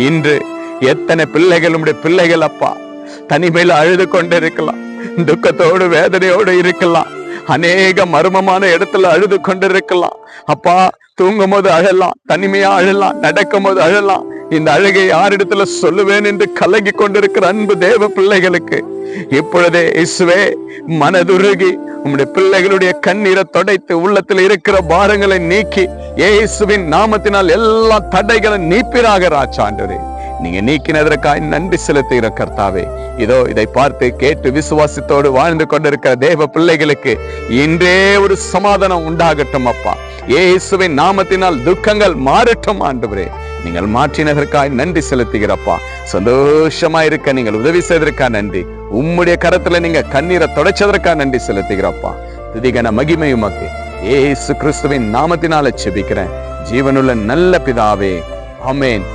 இன்று எத்தனை பிள்ளைகள் உம்முடைய பிள்ளைகள் அப்பா தனிமையில அழுது கொண்டிருக்கலாம், துக்கத்தோடு வேதனையோடு இருக்கலாம், அநேக மர்மமான இடத்துல அழுது கொண்டிருக்கலாம் அப்பா. தூங்கும் போது அழலாம், தனிமையா அழலாம், நடக்கும் போது அழலாம். இந்த அழுகை யாரிடத்துல சொல்லுவேன் என்று கலங்கி கொண்டிருக்கிற அன்பு தேவ பிள்ளைகளுக்கு இப்பொழுதே இயேசுவே மனதுருகி உம்முடைய பிள்ளைகளுடைய கண்ணீரை தொடைத்து உள்ளத்தில் இருக்கிற பாரங்களை நீக்கி இயேசுவின் நாமத்தினால் எல்லா தடைகளை நீப்பிராக ராஜாண்டவரே. நீங்க நீக்கினதற்காக நன்றி செலுத்துகிற கர்த்தாவே. இதோ இதை பார்த்து கேட்டு விசுவாசத்தோடு வாழ்ந்து கொண்டிருக்கிற தேவ பிள்ளைகளுக்கு இன்றே ஒரு சமாதானம் உண்டாகட்டும் அப்பா. இயேசுவின் நாமத்தினால் துக்கங்கள் மாறட்டும் ஆண்டவரே. நீங்கள் மாற்றினதற்காக நன்றி செலுத்துகிறப்பா. சந்தோஷமா இருக்க நீங்கள் உதவி செய்ததற்காக நன்றி. உம்முடைய கரத்துல நீங்க கண்ணீரை தொடச்சதற்காக நன்றி செலுத்துகிறப்பா. துதிகன மகிமை உமக்கு இயேசு கிறிஸ்துவின் நாமத்தினால செபிக்கிறேன் ஜீவனுள்ள நல்ல பிதாவே, ஆமென்.